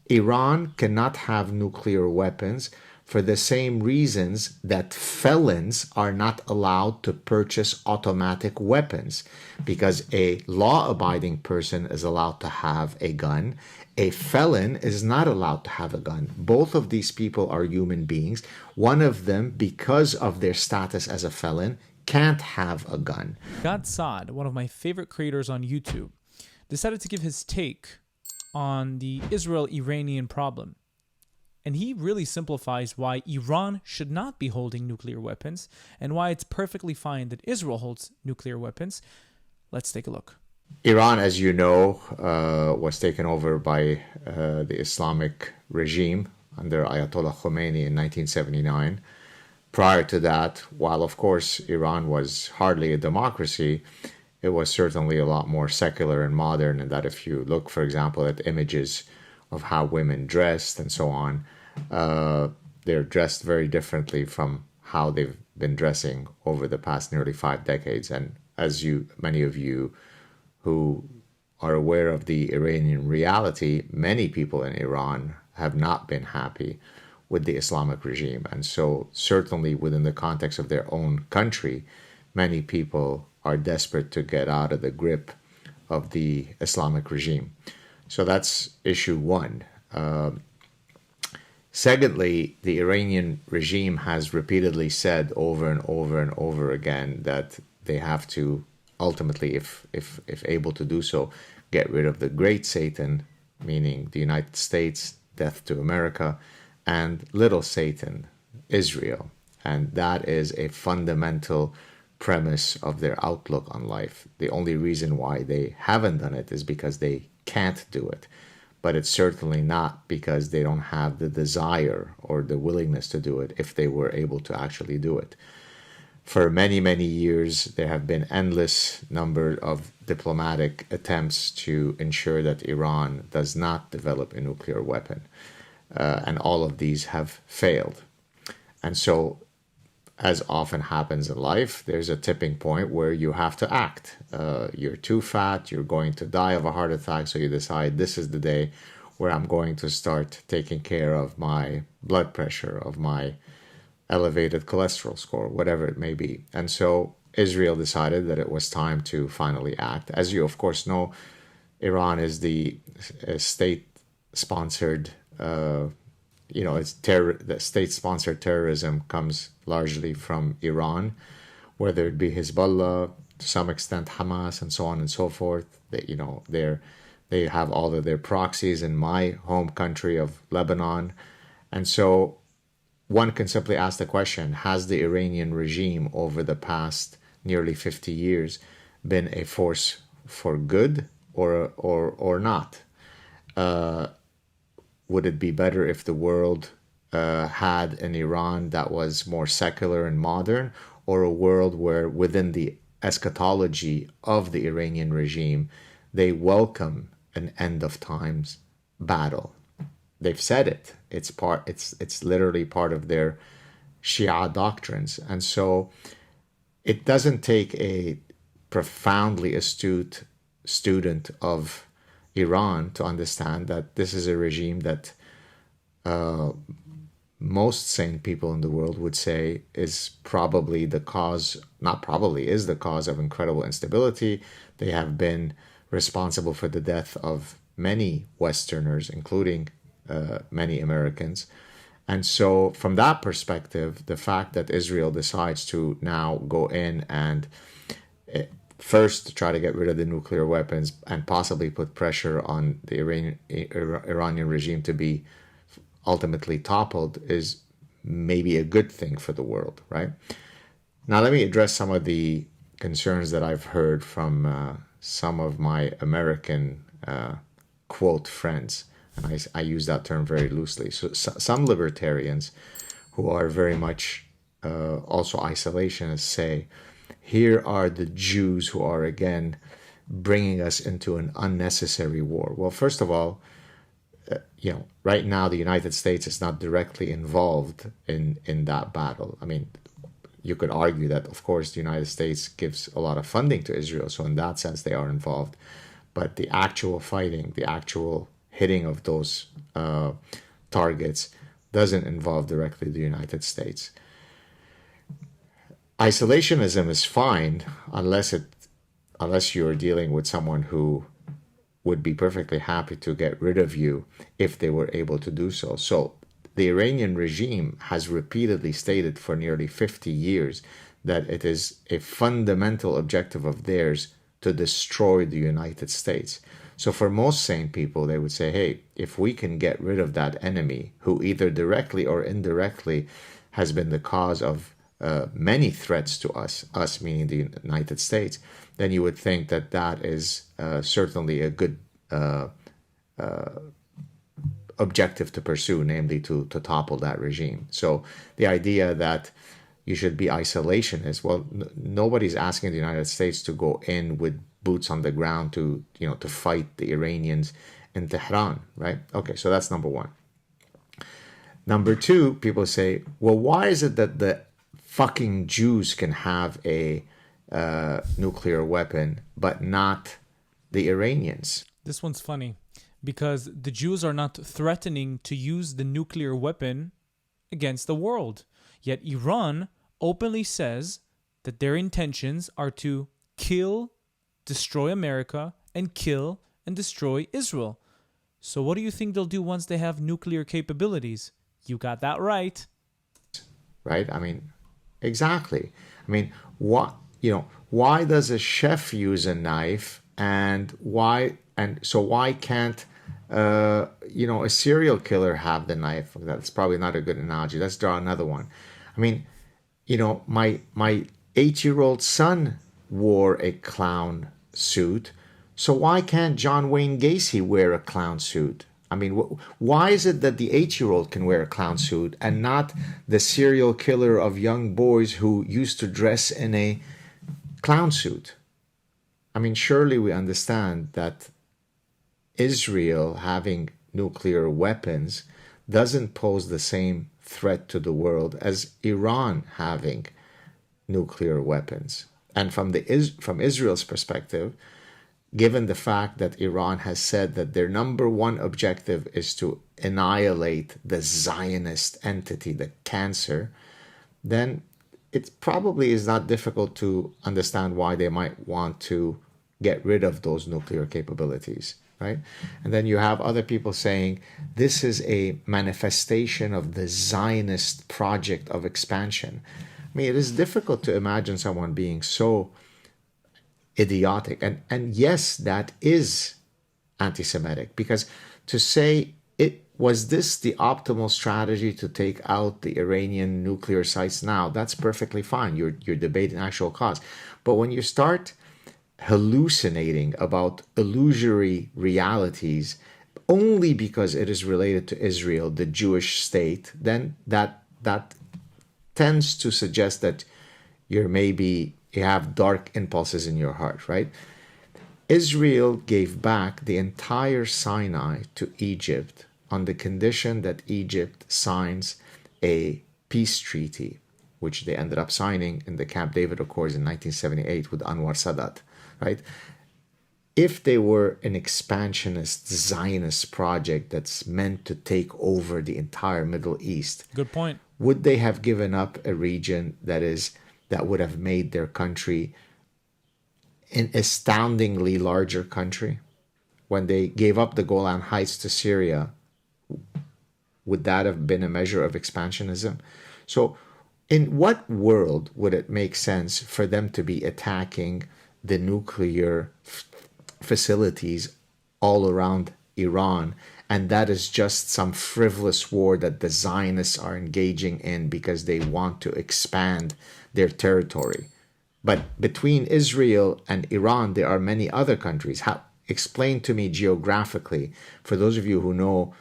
Iran cannot have nuclear weapons for the same reasons that felons are not allowed to purchase automatic weapons, because a law-abiding person is allowed to have a gun. A felon is not allowed to have a gun. Both of these people are human beings. One of them, because of their status as a felon, can't have a gun. Gad Saad, one of my favorite creators on YouTube, decided to give his take on the Israel-Iranian problem. And he really simplifies why Iran should not be holding nuclear weapons and why it's perfectly fine that Israel holds nuclear weapons. Let's take a look. Iran, as you know, was taken over by the Islamic regime under Ayatollah Khomeini in 1979. Prior to that, while of course Iran was hardly a democracy, it was certainly a lot more secular and modern, and that if you look, for example, at images of how women dressed and so on, they're dressed very differently from how they've been dressing over the past nearly 5 decades. And as many of you who are aware of the Iranian reality, many people in Iran have not been happy with the Islamic regime. And so certainly within the context of their own country, many people are desperate to get out of the grip of the Islamic regime. So that's issue one. Secondly, the Iranian regime has repeatedly said over and over and over again that they have to ultimately, if able to do so, get rid of the great Satan, meaning the United States, death to America, and little Satan, Israel. And that is a fundamental premise of their outlook on life. The only reason why they haven't done it is because they can't do it. But it's certainly not because they don't have the desire or the willingness to do it if they were able to actually do it. For many, many years, there have been endless number of diplomatic attempts to ensure that Iran does not develop a nuclear weapon. And all of these have failed. And so, as often happens in life, there's a tipping point where you have to act. You're too fat, you're going to die of a heart attack, so you decide this is the day where I'm going to start taking care of my blood pressure, of my elevated cholesterol score, whatever it may be. And so Israel decided that it was time to finally act. As you, of course, know, Iran is the state-sponsored the state-sponsored terrorism comes largely from Iran, whether it be Hezbollah, to some extent Hamas, and so on and so forth. They have all of their proxies in my home country of Lebanon. And so one can simply ask the question, has the Iranian regime over the past nearly 50 years been a force for good or not? Would it be better if the world had an Iran that was more secular and modern, or a world where within the eschatology of the Iranian regime, they welcome an end of times battle? They've said it. It's literally part of their Shia doctrines. And so it doesn't take a profoundly astute student of Iran to understand that this is a regime that most sane people in the world would say is probably the cause, not probably, is the cause of incredible instability. They have been responsible for the death of many Westerners, including many Americans. And so from that perspective, the fact that Israel decides to now go in and first try to get rid of the nuclear weapons and possibly put pressure on the Iranian regime to be ultimately toppled is maybe a good thing for the world, right? Now, let me address some of the concerns that I've heard from some of my American quote friends. And I use that term very loosely. So some libertarians who are very much also isolationists say, here are the Jews who are again bringing us into an unnecessary war. Well, first of all, right now the United States is not directly involved in that battle. I mean, you could argue that, of course, the United States gives a lot of funding to Israel, so in that sense they are involved. But the actual fighting, the actual hitting of those targets doesn't involve directly the United States. Isolationism is fine unless you're dealing with someone who would be perfectly happy to get rid of you if they were able to do so. So the Iranian regime has repeatedly stated for nearly 50 years that it is a fundamental objective of theirs to destroy the United States. So for most sane people, they would say, hey, if we can get rid of that enemy who either directly or indirectly has been the cause of many threats to us meaning the United States, then you would think that that is certainly a good objective to pursue, namely to topple that regime. So the idea that you should be isolationist, well, nobody's asking the United States to go in with boots on the ground to fight the Iranians in Tehran, right? Okay, so that's number one. Number two, people say, well, why is it that the fucking Jews can have a nuclear weapon, but not the Iranians? This one's funny because the Jews are not threatening to use the nuclear weapon against the world. Yet Iran openly says that their intentions are to kill, destroy America, and kill and destroy Israel. So what do you think they'll do once they have nuclear capabilities? You got that right. Right? I mean, exactly. I mean, why does a chef use a knife, and why can't a serial killer have the knife? That's probably not a good analogy. Let's draw another one. I mean, my 8-year-old son wore a clown suit, so why can't John Wayne Gacy wear a clown suit? I mean, why is it that the 8-year-old can wear a clown suit and not the serial killer of young boys who used to dress in a clown suit? I mean, surely we understand that Israel having nuclear weapons doesn't pose the same threat to the world as Iran having nuclear weapons. And from Israel's perspective, given the fact that Iran has said that their number one objective is to annihilate the Zionist entity, the cancer, then it probably is not difficult to understand why they might want to get rid of those nuclear capabilities, right? And then you have other people saying this is a manifestation of the Zionist project of expansion. I mean, it is difficult to imagine someone being so idiotic. And yes, that is anti-Semitic, because to say was this the optimal strategy to take out the Iranian nuclear sites now, that's perfectly fine. You're debating actual cause. But when you start hallucinating about illusory realities only because it is related to Israel, the Jewish state, then that tends to suggest that you have dark impulses in your heart, right? Israel gave back the entire Sinai to Egypt on the condition that Egypt signs a peace treaty, which they ended up signing in the Camp David Accords in 1978 with Anwar Sadat, right? If they were an expansionist Zionist project that's meant to take over the entire Middle East, good point, would they have given up a region that would have made their country an astoundingly larger country? When they gave up the Golan Heights to Syria, would that have been a measure of expansionism? So in what world would it make sense for them to be attacking the nuclear facilities all around Iran, and that is just some frivolous war that the Zionists are engaging in because they want to expand their territory? But between Israel and Iran, there are many other countries. Explain to me geographically, for those of you who know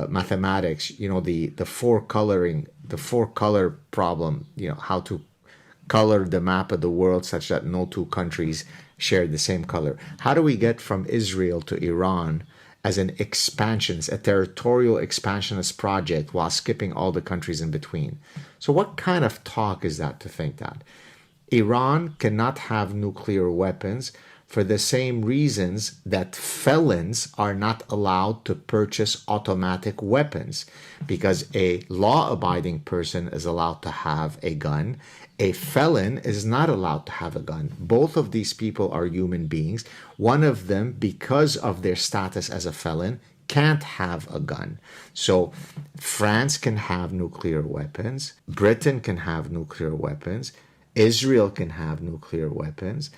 mathematics, the four color problem, how to color the map of the world such that no two countries share the same color. How do we get from Israel to Iran as a territorial expansionist project while skipping all the countries in between? So what kind of talk is that, to think that Iran cannot have nuclear weapons for the same reasons that felons are not allowed to purchase automatic weapons, because a law-abiding person is allowed to have a gun. A felon is not allowed to have a gun. Both of these people are human beings. One of them, because of their status as a felon, can't have a gun. So France can have nuclear weapons. Britain can have nuclear weapons. Israel can have nuclear weapons.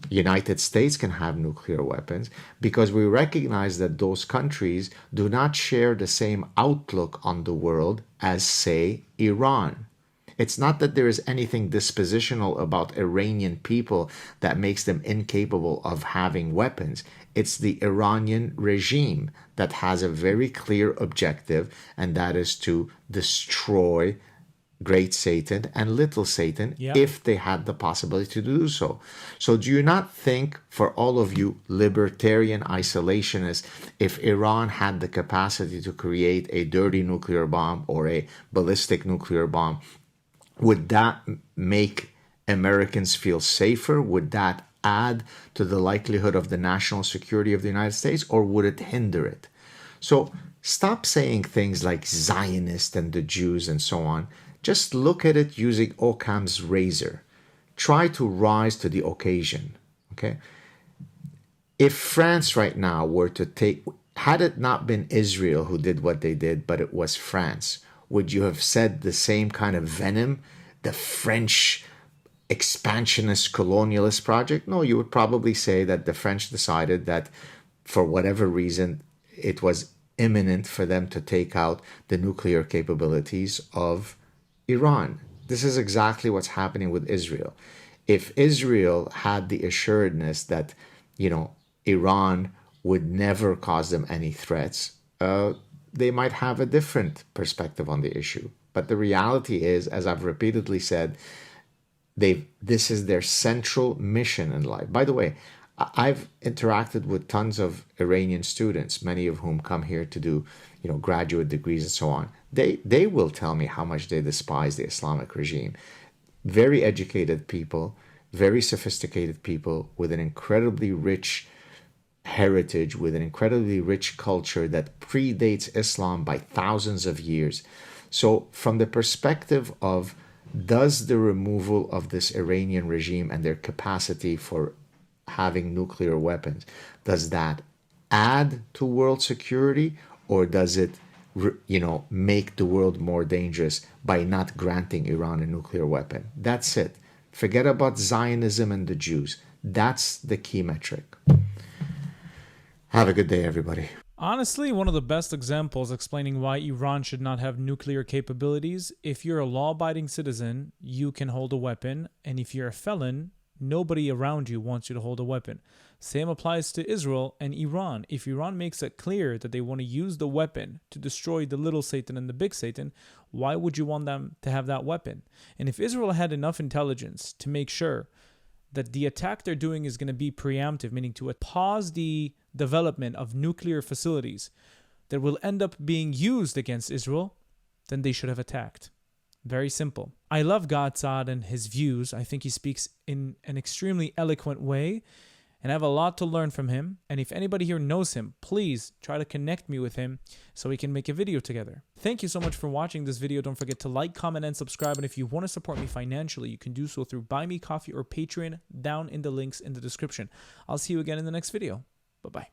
United States can have nuclear weapons, because we recognize that those countries do not share the same outlook on the world as, say, Iran. It's not that there is anything dispositional about Iranian people that makes them incapable of having weapons. It's the Iranian regime that has a very clear objective, and that is to destroy Great Satan and Little Satan, if they had the possibility to do so. So do you not think, for all of you libertarian isolationists, if Iran had the capacity to create a dirty nuclear bomb or a ballistic nuclear bomb, would that make Americans feel safer? Would that add to the likelihood of the national security of the United States, or would it hinder it? So stop saying things like Zionist and the Jews and so on. Just look at it using Occam's razor. Try to rise to the occasion, okay? If France right now were to take, had it not been Israel who did what they did, but it was France, would you have said the same kind of venom, the French expansionist colonialist project? No, you would probably say that the French decided that for whatever reason, it was imminent for them to take out the nuclear capabilities of Iran. This is exactly what's happening with Israel. If Israel had the assuredness that, Iran would never cause them any threats, they might have a different perspective on the issue. But the reality is, as I've repeatedly said, this is their central mission in life. By the way, I've interacted with tons of Iranian students, many of whom come here to do, graduate degrees and so on. They will tell me how much they despise the Islamic regime. Very educated people, very sophisticated people with an incredibly rich heritage, with an incredibly rich culture that predates Islam by thousands of years. So from the perspective of, does the removal of this Iranian regime and their capacity for having nuclear weapons, does that add to world security, or does it, make the world more dangerous by not granting Iran a nuclear weapon? That's it. Forget about Zionism and the Jews. That's the key metric. Have a good day, everybody. Honestly, one of the best examples explaining why Iran should not have nuclear capabilities: if you're a law-abiding citizen, you can hold a weapon, and if you're a felon, nobody around you wants you to hold a weapon. Same applies to Israel and Iran. If Iran makes it clear that they want to use the weapon to destroy the little Satan and the big Satan, why would you want them to have that weapon? And if Israel had enough intelligence to make sure that the attack they're doing is going to be preemptive, meaning to pause the development of nuclear facilities that will end up being used against Israel, then they should have attacked. Very simple. I love Gad Saad and his views. I think he speaks in an extremely eloquent way, and I have a lot to learn from him. And if anybody here knows him, please try to connect me with him so we can make a video together. Thank you so much for watching this video. Don't forget to like, comment, and subscribe. And if you want to support me financially, you can do so through Buy Me Coffee or Patreon down in the links in the description. I'll see you again in the next video. Bye-bye.